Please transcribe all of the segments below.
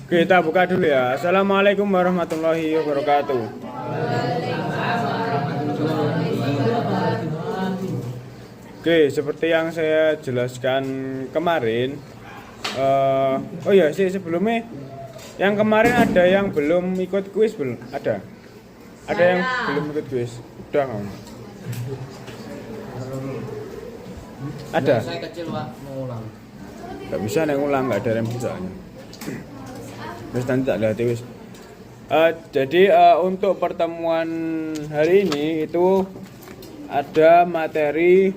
Kita buka dulu ya. Assalamualaikum warahmatullahi wabarakatuh. Oke, seperti yang saya jelaskan kemarin, oh ya sih sebelumnya, yang kemarin ada yang belum ikut kuis belum? Ada yang belum ikut kuis? Udah nggak? Ada? Saya kecil Pak, mau ulang. Nggak bisa nih ngulang, nggak ada yang bisa. Terus nanti tak lihat wis. Jadi untuk pertemuan hari ini itu ada materi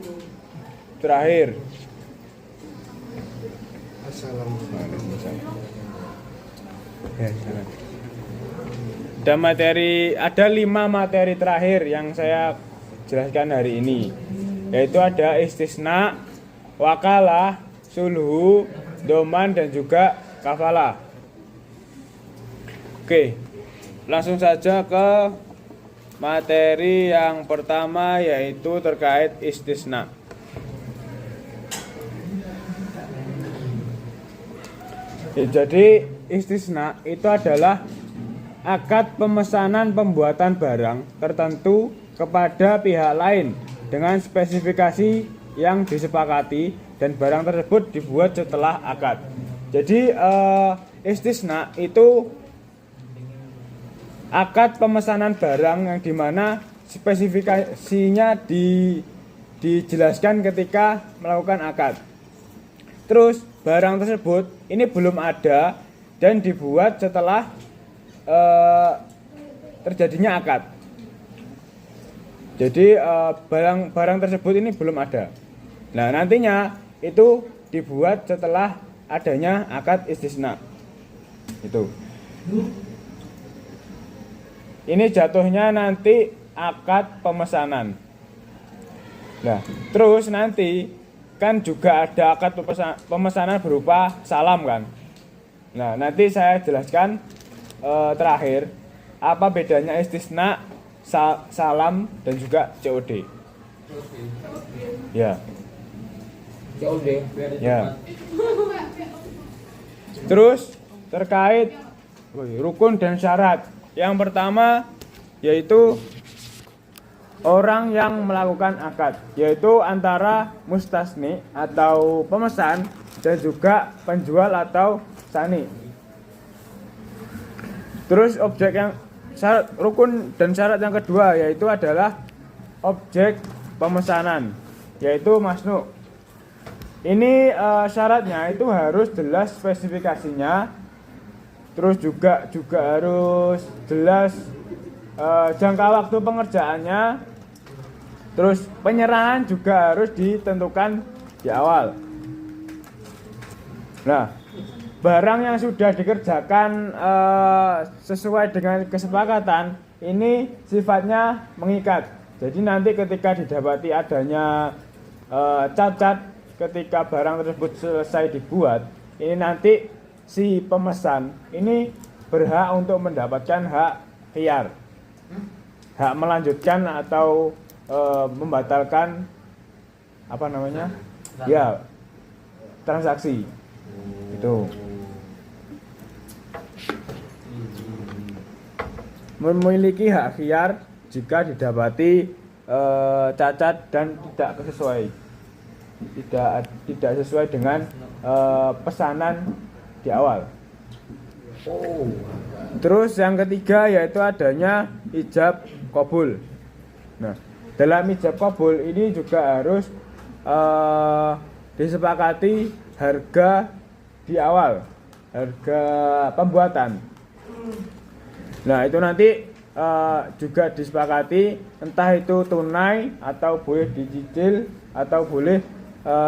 terakhir. Assalamualaikum. Ada 5 materi terakhir yang saya jelaskan hari ini, yaitu ada istisna, wakalah, sulhu, doman, dan juga kafalah. Oke, langsung saja ke materi yang pertama, yaitu terkait istisna. Jadi istisna itu adalah akad pemesanan pembuatan barang tertentu kepada pihak lain dengan spesifikasi yang disepakati dan barang tersebut dibuat setelah akad. Jadi istisna itu akad pemesanan barang yang dimana spesifikasinya dijelaskan ketika melakukan akad. Terus barang tersebut ini belum ada dan dibuat setelah terjadinya akad. Jadi barang tersebut ini belum ada. Nah, nantinya itu dibuat setelah adanya akad istisna. Itu. Ini jatuhnya nanti akad pemesanan. Nah, terus nanti kan juga ada akad pemesanan berupa salam kan. Nah, nanti saya jelaskan terakhir apa bedanya istisna, salam, dan juga COD. Ya. COD. Ya. Terus terkait rukun dan syarat. Yang pertama yaitu orang yang melakukan akad, yaitu antara mustasni atau pemesan dan juga penjual atau sani. Terus objek yang syarat rukun dan syarat yang kedua yaitu adalah objek pemesanan, yaitu masnu. Ini syaratnya itu harus jelas spesifikasinya. Terus juga harus jelas jangka waktu pengerjaannya. Terus penyerahan juga harus ditentukan di awal. Nah, barang yang sudah dikerjakan sesuai dengan kesepakatan ini sifatnya mengikat. Jadi nanti ketika didapati adanya cacat ketika barang tersebut selesai dibuat, ini nanti si pemesan ini berhak untuk mendapatkan hak khiyar, hak melanjutkan atau membatalkan apa namanya, ya, transaksi itu. Memiliki hak khiyar jika didapati cacat dan tidak sesuai dengan pesanan di awal. Terus yang ketiga yaitu adanya ijab qabul. Nah, dalam ijab qabul ini juga harus disepakati harga di awal, harga pembuatan. Nah, itu nanti juga disepakati entah itu tunai atau boleh dicicil atau boleh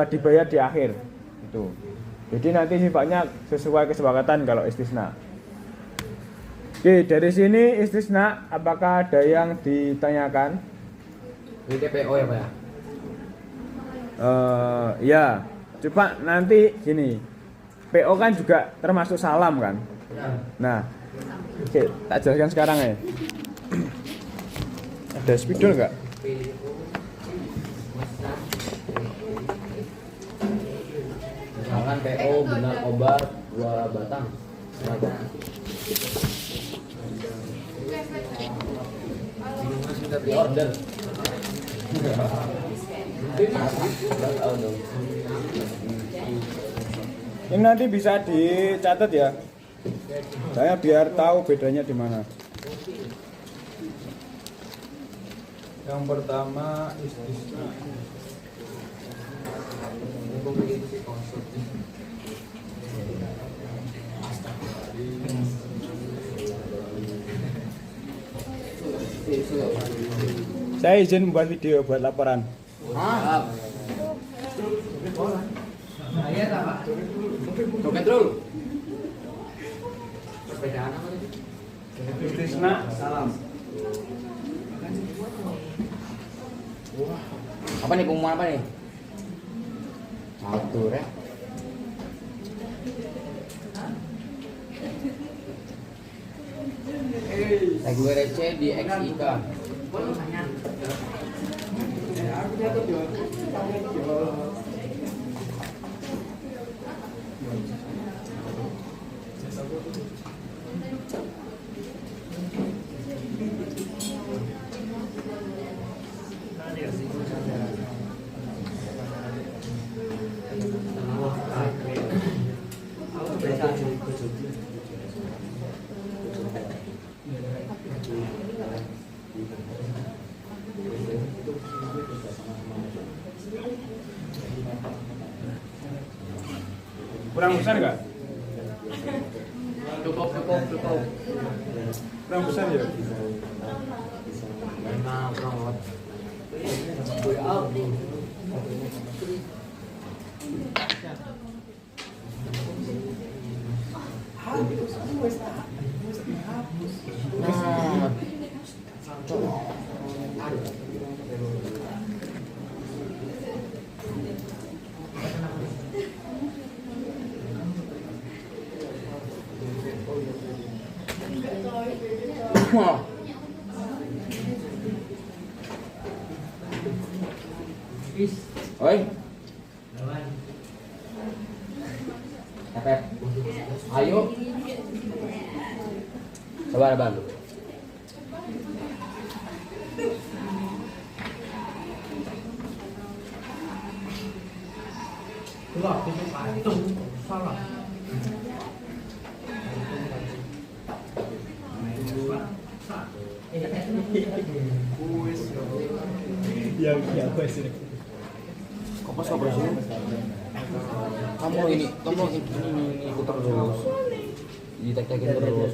dibayar di akhir. Itu. Jadi nanti sifatnya sesuai kesepakatan kalau istisna. Oke, dari sini istisna apakah ada yang ditanyakan? Ini TPO ya Pak ya? Ya, coba nanti gini, PO kan juga termasuk salam kan? Nah, oke, tak jelaskan sekarang ya. Ada spidol nggak? Makan PO benar obat 2 batang. Semuanya. Sudah di order. Ini nanti bisa dicatat ya. Saya biar tahu bedanya di mana. Yang pertama istisna. Saya izin membuat video buat laporan. Petrol. Sepedaan apa tadi? Istisna, salam. Apa nih pengumuman apa nih? Satu ya. Gue receh di XIK. Kurang besar nggak? Cukup. Kurang besar ya? Nah, kurang. Oi. Pepet. Ayo. Sabar. Kok sih? Kamu ini ikut terus. Ditek-tekin terus.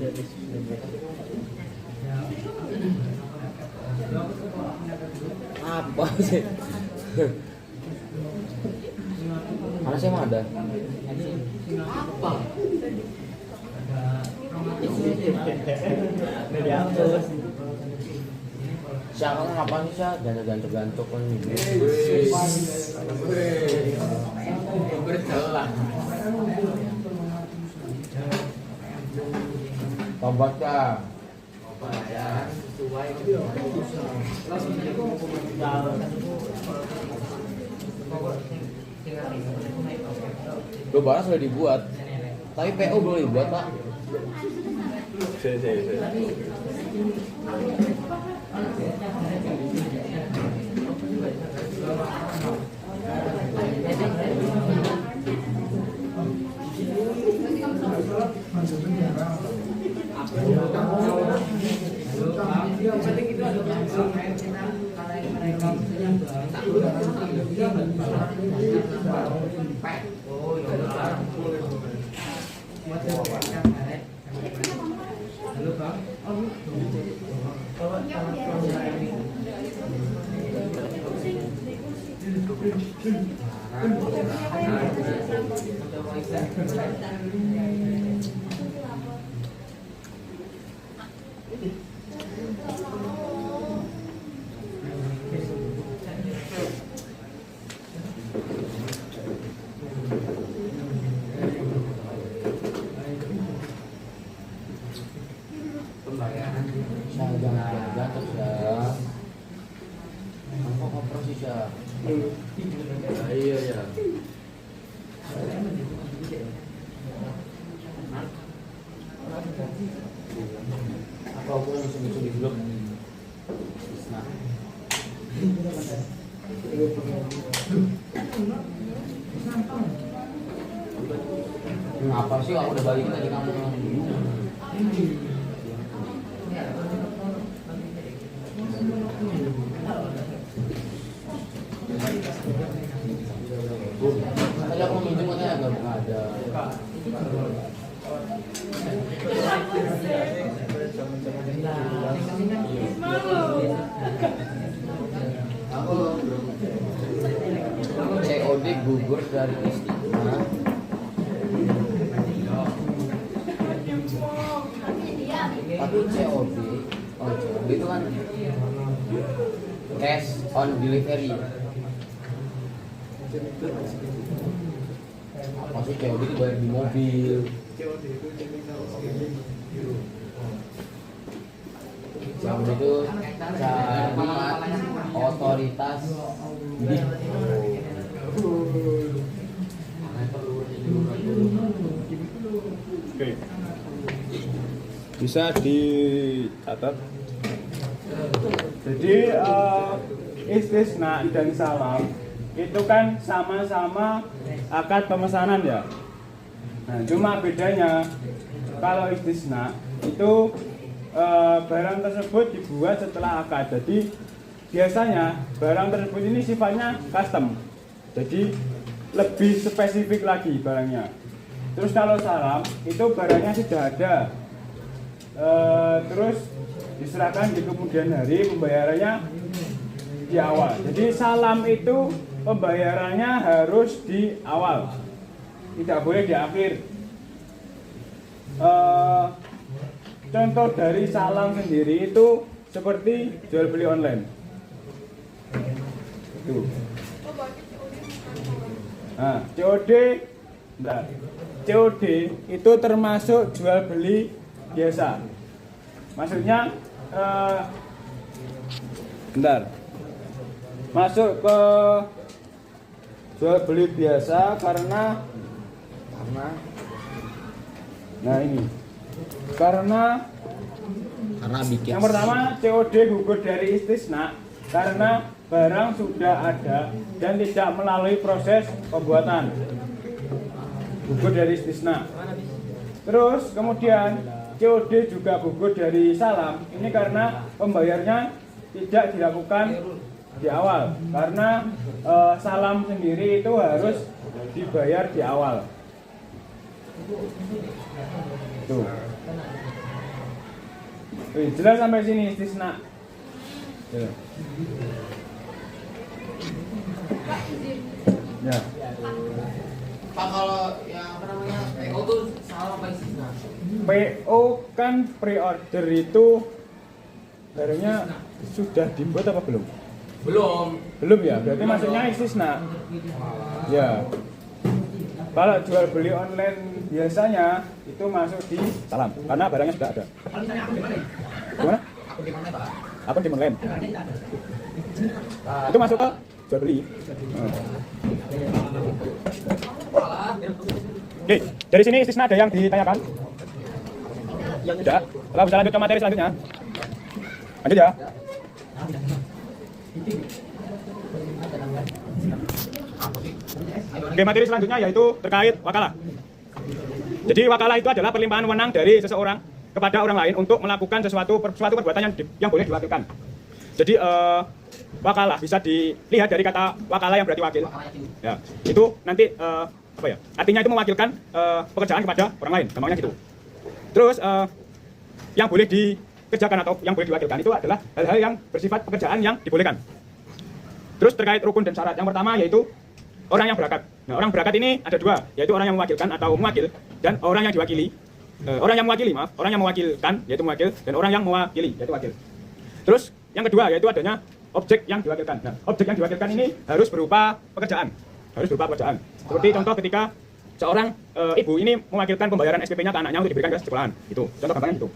Apa sih? Mana sih emang ada? Apa? Siapa ngapain sih? Gantuk-gantuk kan ini. Berjalan. Tobat kah? Tobat ya. Sesuai. Barang sudah dibuat, tapi PO belum dibuat pak. Iya ya. Ngapa sih aku udah balikin tadi kamu? Tadi aku minjem katanya nggak ada. Aku COD gugur dari Istiqomah. Tapi COD, COD itu kan cash on delivery. Apa sih COD itu bayar di mobil? COD itu cari otoritas di Oke. Bisa dicatat. Jadi istisna dan salam itu kan sama-sama akad pemesanan ya. Nah, cuma bedanya kalau istisna itu barang tersebut dibuat setelah akad. Jadi biasanya barang tersebut ini sifatnya custom. Jadi lebih spesifik lagi barangnya. Terus kalau salam itu barangnya sudah ada, terus diserahkan di kemudian hari, pembayarannya di awal. Jadi salam itu pembayarannya harus di awal, tidak boleh di akhir. Contoh dari salam sendiri itu seperti jual beli online. Itu. Nah, COD, bentar. COD itu termasuk jual beli biasa. Maksudnya, bentar. Masuk ke jual beli biasa karena nah ini. Karena bikin. yang pertama COD gugur dari istisna karena barang sudah ada dan tidak melalui proses pembuatan. Gugur dari istisna. Terus kemudian COD juga gugur dari salam. Ini karena pembayarnya tidak dilakukan di awal. Karena salam sendiri itu harus dibayar di awal. Tuh. Jelas sampai sini istisna. Ya. Ya. Pak, kalau yang apa namanya PO tuh salah apa istisna? PO kan pre-order itu barangnya sudah dibuat apa belum? Belum ya, berarti maksudnya istisna. Ya. Kalau jual beli online biasanya itu masuk di salam karena barangnya sudah ada. Gimana? Akun di online. Itu masuk ke jual beli. Oke, dari sini istisna ada yang ditanyakan? Tidak. Kalau bisa lanjut ke materi selanjutnya. Lanjut ya. Oke, materi selanjutnya yaitu terkait wakalah. Jadi wakalah itu adalah perlimpahan wewenang dari seseorang kepada orang lain untuk melakukan suatu perbuatan yang boleh diwakilkan. Jadi wakalah bisa dilihat dari kata wakalah yang berarti wakil. Ya, itu nanti apa ya? Artinya itu mewakilkan pekerjaan kepada orang lain, gampangnya gitu. Terus yang boleh dikerjakan atau yang boleh diwakilkan itu adalah hal-hal yang bersifat pekerjaan yang dibolehkan. Terus terkait rukun dan syarat, yang pertama yaitu orang yang berakat. Nah, orang berakat ini ada dua, yaitu orang yang mewakilkan atau mewakil dan orang yang diwakili. Orang yang mewakilkan yaitu mewakil dan orang yang mewakili yaitu wakil. Terus yang kedua yaitu adanya objek yang diwakilkan. Nah, objek yang diwakilkan ini harus berupa pekerjaan. Seperti contoh ketika seorang ibu ini mewakilkan pembayaran SPP-nya ke anaknya untuk diberikan ke sekolahan. Itu contoh gampangnya gitu.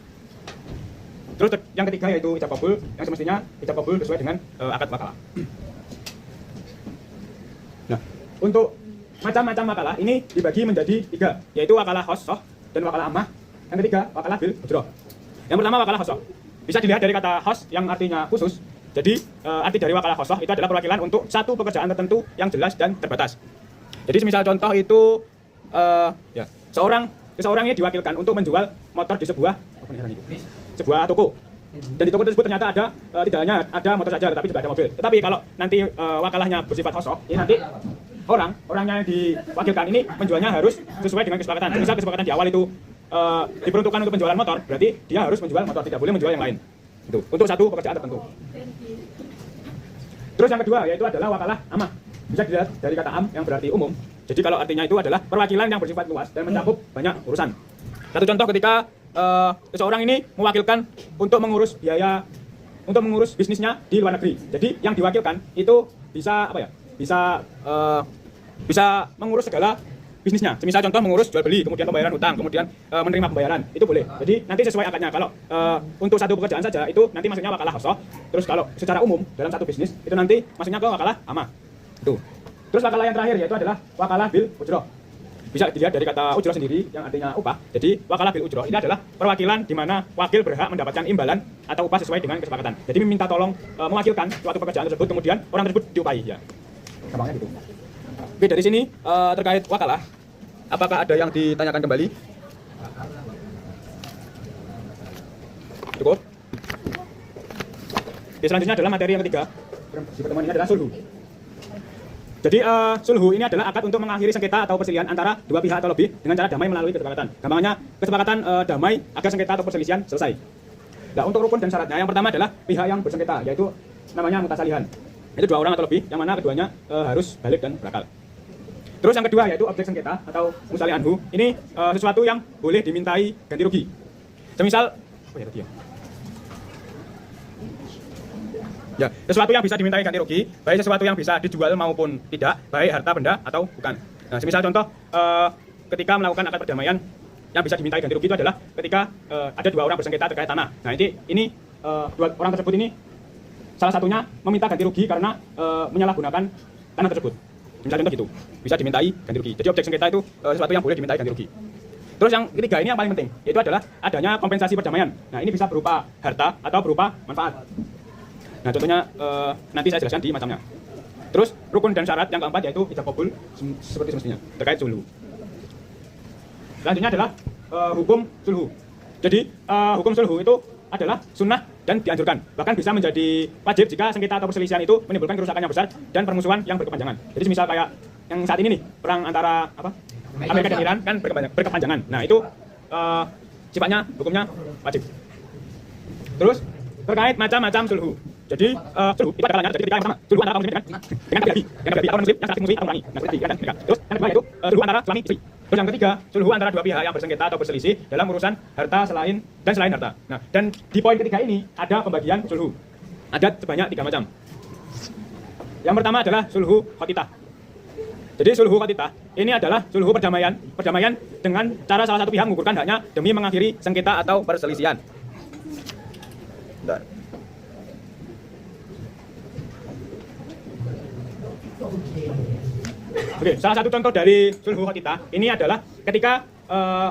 Terus yang ketiga yaitu ijab qabul, yang semestinya ijab qabul sesuai dengan akad wakalah. Nah, untuk macam-macam wakalah ini dibagi menjadi tiga, yaitu wakalah khosoh dan wakalah ammah. Yang ketiga wakalah bil ujroh. Yang pertama wakalah khosoh. Bisa dilihat dari kata khos yang artinya khusus. Jadi arti dari wakalah khosoh itu adalah perwakilan untuk satu pekerjaan tertentu yang jelas dan terbatas. Jadi semisal contoh itu ya seseorang ini diwakilkan untuk menjual motor di sebuah toko. Dan di toko tersebut ternyata ada tidak hanya ada motor saja, tetapi juga ada mobil. Tetapi kalau nanti wakalahnya bersifat kosong, ini nanti orangnya yang diwakilkan ini menjualnya harus sesuai dengan kesepakatan. Misal kesepakatan di awal itu diperuntukkan untuk penjualan motor, berarti dia harus menjual motor, tidak boleh menjual yang lain. Itu untuk satu pekerjaan tertentu. Terus yang kedua yaitu adalah wakalah amah. Bisa dilihat dari kata am yang berarti umum. Jadi kalau artinya itu adalah perwakilan yang bersifat luas dan mencakup banyak urusan. Satu contoh ketika seseorang ini mewakilkan untuk mengurus bisnisnya di luar negeri. Jadi yang diwakilkan itu bisa bisa mengurus segala bisnisnya. Semisal contoh mengurus jual beli, kemudian pembayaran utang, kemudian menerima pembayaran, itu boleh. Jadi nanti sesuai akadnya. Kalau untuk satu pekerjaan saja itu nanti masuknya wakalah khosoh. Terus kalau secara umum dalam satu bisnis itu nanti masuknya ke wakalah amah. Itu. Terus wakalah yang terakhir yaitu adalah wakalah bil ujroh. Bisa dilihat dari kata ujroh sendiri yang artinya upah. Jadi wakalah bil ujroh ini adalah perwakilan di mana wakil berhak mendapatkan imbalan atau upah sesuai dengan kesepakatan. Jadi meminta tolong mewakilkan suatu pekerjaan tersebut, kemudian orang tersebut diupahi ya. Gampangnya gitu. Oke, dari sini terkait wakalah, apakah ada yang ditanyakan kembali? Cukup. Oke, selanjutnya adalah materi yang ketiga. Di pertemuan ini adalah sulhu. Jadi sulhu ini adalah akad untuk mengakhiri sengketa atau perselisihan antara dua pihak atau lebih dengan cara damai melalui kesepakatan. Gampangnya kesepakatan damai agar sengketa atau perselisihan selesai. Nah, untuk rukun dan syaratnya yang pertama adalah pihak yang bersengketa, yaitu namanya mutasalihan. Itu dua orang atau lebih yang mana keduanya harus balik dan berakal. Terus yang kedua yaitu objek sengketa atau musali anhu. Ini sesuatu yang boleh dimintai ganti rugi. Semisal ya, sesuatu yang bisa dimintai ganti rugi, baik sesuatu yang bisa dijual maupun tidak, baik harta benda atau bukan. Nah, semisal contoh ketika melakukan akad perdamaian yang bisa dimintai ganti rugi itu adalah ketika ada dua orang bersengketa terkait tanah. Nah, ini dua orang tersebut ini salah satunya meminta ganti rugi karena menyalahgunakan tanah tersebut. Misal contoh gitu, bisa dimintai ganti rugi. Jadi objek sengketa itu sesuatu yang boleh dimintai ganti rugi. Terus yang ketiga ini yang paling penting, yaitu adalah adanya kompensasi perdamaian. Nah, ini bisa berupa harta atau berupa manfaat. Nah, contohnya nanti saya jelaskan di macamnya. Terus rukun dan syarat yang keempat yaitu ijab qabul seperti semestinya terkait sulhu. Selanjutnya adalah hukum sulhu. Jadi hukum sulhu itu adalah sunnah dan dianjurkan. Bahkan bisa menjadi wajib jika sengketa atau perselisihan itu menimbulkan kerusakan yang besar dan permusuhan yang berkepanjangan. Jadi misal kayak yang saat ini nih, perang antara Amerika dan Iran kan berkepanjangan. Nah, itu sifatnya hukumnya wajib. Terus terkait macam-macam sulhu. Jadi sulhu itu ada kalanya, jadi ketika yang pertama sulhu antara kaum muslimin dengan nabi atau muslim yang saksi muslim atau mengurangi. Nah, seperti kan. Terus yang kedua yaitu sulhu antara suami istri. Terus yang ketiga, sulhu antara dua pihak yang bersengketa atau berselisih dalam urusan harta selain harta. Nah, dan di poin ketiga ini ada pembagian sulhu. Ada sebanyak 3 macam. Yang pertama adalah sulhu khotitah. Jadi sulhu khotitah ini adalah sulhu perdamaian dengan cara salah satu pihak menggugurkan haknya demi mengakhiri sengketa atau perselisihan. Bentar. Oke, salah satu contoh dari sulhu khotitah ini adalah ketika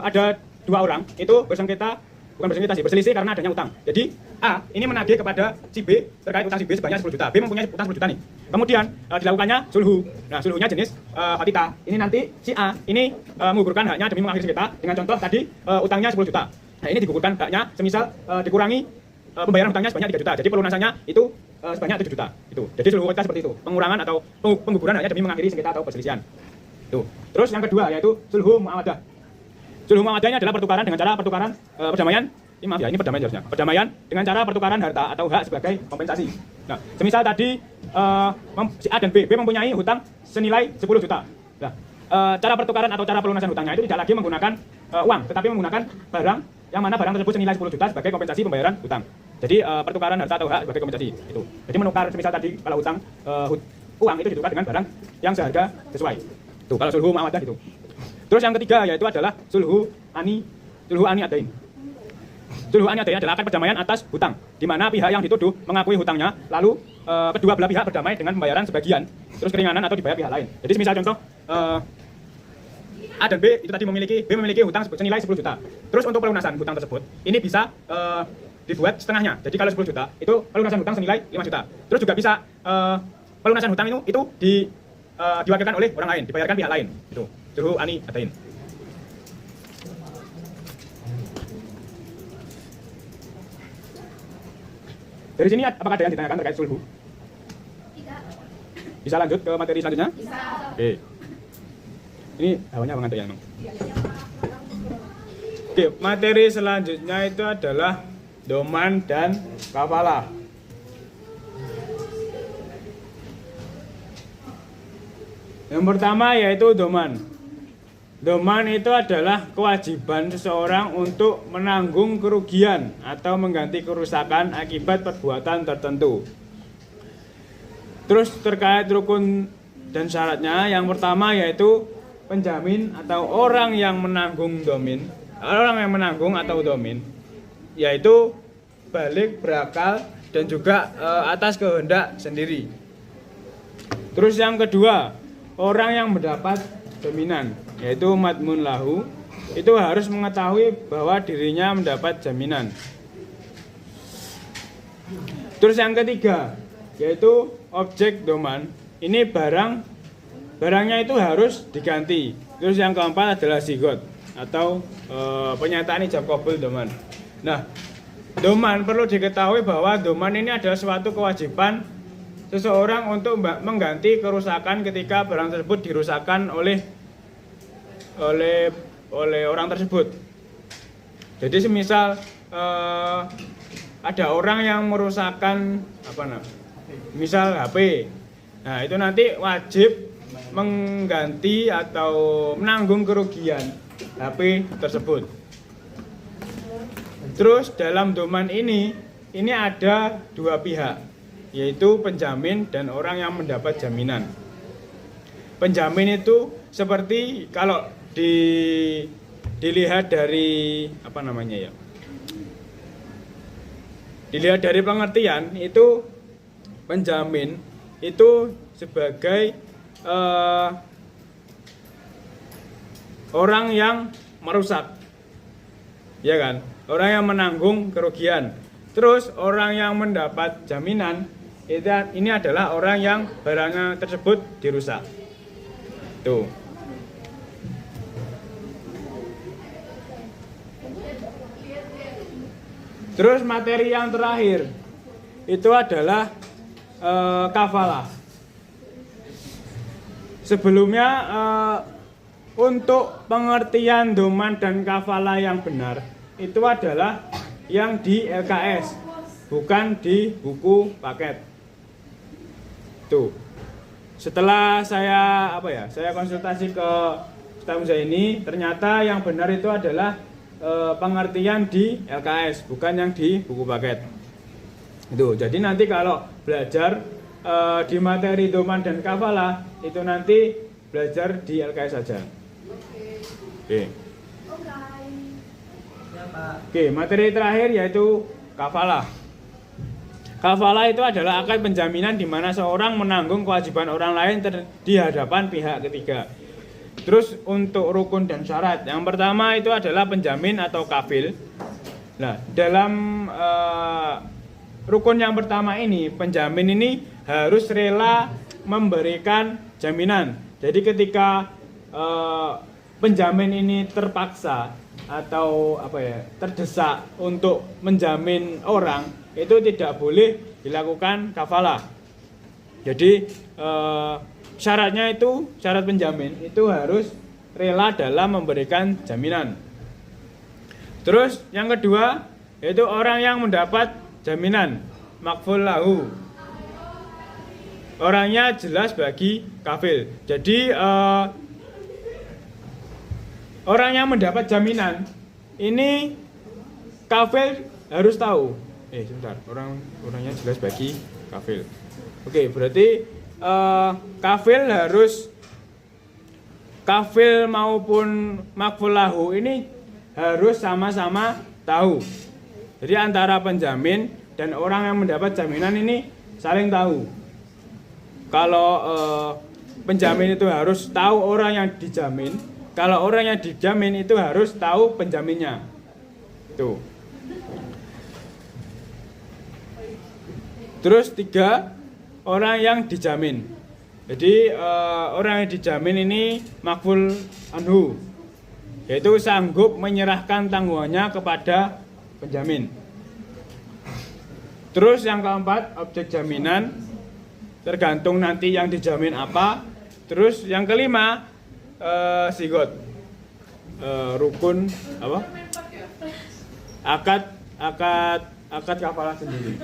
ada dua orang itu berselisih karena adanya utang. Jadi A ini menagih kepada si B terkait utang si B sebanyak 10 juta. B mempunyai utang 10 juta nih. Kemudian dilakukannya sulhu. Nah, sulhunya jenis khotitah. Ini nanti si A ini menggugurkan haknya demi mengakhiri sengketa dengan contoh tadi utangnya 10 juta. Nah, ini digugurkan haknya semisal dikurangi pembayaran hutangnya sebanyak 3 juta. Jadi pelunasannya itu sebanyak 7 juta. Itu. Jadi sulhu khotitah seperti itu. Pengurangan atau pengguguran hanya demi mengakhiri sengketa atau perselisihan. Tuh. Terus yang kedua yaitu sulhu muawadah. Sulhu muawadah ini adalah pertukaran dengan cara pertukaran perdamaian. Ini perdamaian harusnya. Perdamaian dengan cara pertukaran harta atau hak sebagai kompensasi. Nah, semisal tadi si A dan B mempunyai hutang senilai 10 juta. Nah, cara pertukaran atau cara pelunasan hutangnya itu tidak lagi menggunakan uang, tetapi menggunakan barang yang mana barang tersebut senilai 10 juta sebagai kompensasi pembayaran hutang. Jadi pertukaran harta atau hak sebagai kompensasi itu. Jadi menukar semisal tadi kalau hutang uang itu ditukar dengan barang yang seharga sesuai. Tuh, kalau sulhu muawadah itu. Terus yang ketiga yaitu adalah sulhu ani adain. Sulhu ani adain adalah akad perdamaian atas hutang, di mana pihak yang dituduh mengakui hutangnya, lalu kedua belah pihak berdamai dengan pembayaran sebagian, terus keringanan atau dibayar pihak lain. Jadi misal contoh A dan B itu tadi B memiliki hutang senilai 10 juta. Terus untuk pelunasan hutang tersebut, ini bisa dibuat setengahnya. Jadi kalau 10 juta, itu pelunasan hutang senilai 5 juta. Terus juga bisa pelunasan hutang itu diwakilkan oleh orang lain, dibayarkan pihak lain. Itu sulhu ani adain. Dari sini apakah ada yang ditanyakan terkait sulhu? Bisa lanjut ke materi selanjutnya? Bisa. Oke. Ini hawanya apa ngantuk ya, Mang? Oke, materi selanjutnya itu adalah doman dan kafalah. Yang pertama yaitu doman. Doman itu adalah kewajiban seseorang untuk menanggung kerugian atau mengganti kerusakan akibat perbuatan tertentu. Terus terkait rukun dan syaratnya, yang pertama yaitu penjamin atau orang yang menanggung domin, orang yang menanggung atau domin, yaitu balik, berakal, dan juga atas kehendak sendiri. Terus yang kedua, orang yang mendapat jaminan, yaitu madmun lahu, itu harus mengetahui bahwa dirinya mendapat jaminan. Terus yang ketiga, yaitu objek doman. Ini barangnya itu harus diganti. Terus yang keempat adalah zigot atau penyataan ijab qabul doman. Nah, doman perlu diketahui bahwa doman ini adalah suatu kewajiban seseorang untuk mengganti kerusakan ketika barang tersebut dirusakkan oleh orang tersebut. Jadi semisal ada orang yang merusakkan misal HP. Nah, itu nanti wajib mengganti atau menanggung kerugian HP tersebut. Terus dalam doman ini ada dua pihak, yaitu penjamin dan orang yang mendapat jaminan. Penjamin itu seperti kalau dilihat dari dilihat dari pengertian itu, penjamin itu sebagai orang yang merusak, ya kan? Orang yang menanggung kerugian. Terus orang yang mendapat jaminan ini adalah orang yang barangnya tersebut dirusak. Tuh. Terus materi yang terakhir itu adalah kafalah. Sebelumnya untuk pengertian doman dan kafalah yang benar itu adalah yang di LKS, bukan di buku paket. Tuh. Setelah saya konsultasi ke Ustaz Muzaini, ternyata yang benar itu adalah pengertian di LKS, bukan yang di buku paket. Itu. Jadi nanti kalau belajar di materi doman dan kafalah itu nanti belajar di LKS saja. Oke. Oke, materi terakhir yaitu kafalah. Kafalah itu adalah akad penjaminan di mana seorang menanggung kewajiban orang lain di hadapan pihak ketiga. Terus untuk rukun dan syarat, yang pertama itu adalah penjamin atau kafil. Nah, dalam rukun yang pertama ini, penjamin ini harus rela memberikan jaminan. Jadi ketika penjamin ini terpaksa atau terdesak untuk menjamin orang, itu tidak boleh dilakukan kafalah. Jadi syarat penjamin itu harus rela dalam memberikan jaminan. Terus yang kedua yaitu orang yang mendapat jaminan, makful lahu. Orangnya jelas bagi kafil. Jadi orang yang mendapat jaminan ini kafil harus tahu. Sebentar, orangnya jelas bagi kafil. Oke, berarti kafil maupun makful lahu ini harus sama-sama tahu. Jadi antara penjamin dan orang yang mendapat jaminan ini saling tahu. Kalau penjamin itu harus tahu orang yang dijamin, kalau orang yang dijamin itu harus tahu penjaminnya. Tuh. Terus 3, orang yang dijamin. Jadi orang yang dijamin ini makful anhu, yaitu sanggup menyerahkan tanggungannya kepada penjamin. Terus yang keempat, objek jaminan, tergantung nanti yang dijamin apa. Terus yang kelima, sigot, rukun apa? Akad kafalah sendiri.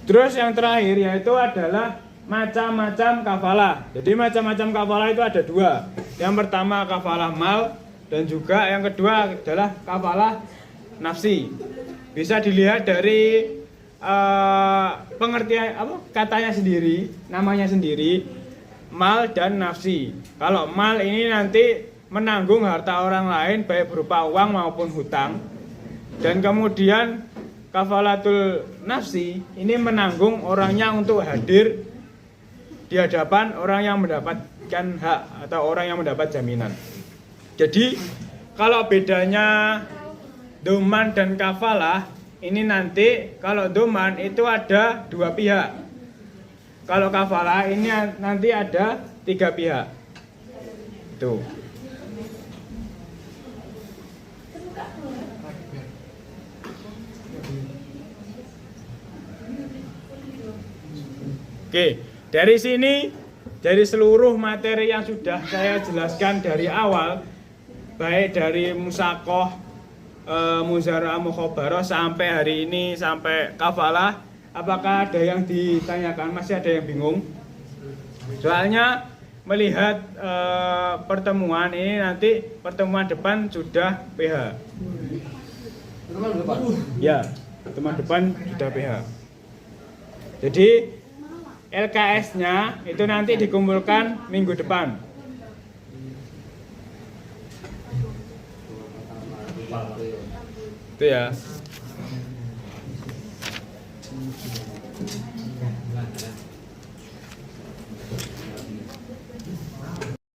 Terus yang terakhir yaitu adalah macam-macam kafalah. Jadi macam-macam kafalah itu ada dua. Yang pertama kafalah mal, dan juga yang kedua adalah kafalah nafsi. Bisa dilihat dari pengertian katanya sendiri, namanya sendiri, mal dan nafsi. Kalau mal ini nanti menanggung harta orang lain baik berupa uang maupun hutang. Dan kemudian kafalatul nafsi ini menanggung orangnya untuk hadir di hadapan orang yang mendapatkan hak atau orang yang mendapat jaminan. Jadi kalau bedanya doman dan kafalah ini nanti, kalau doman itu ada dua pihak. Kalau kafalah ini nanti ada tiga pihak. Tuh. Oke, dari sini, dari seluruh materi yang sudah saya jelaskan dari awal, baik dari musakoh, muzara'ah, mukhabarah sampai hari ini, sampai kafalah, apakah ada yang ditanyakan? Masih ada yang bingung? Soalnya melihat pertemuan ini nanti, pertemuan depan sudah PH. Pertemuan depan? Ya, pertemuan depan sudah PH. Jadi LKS-nya itu nanti dikumpulkan minggu depan. Itu ya.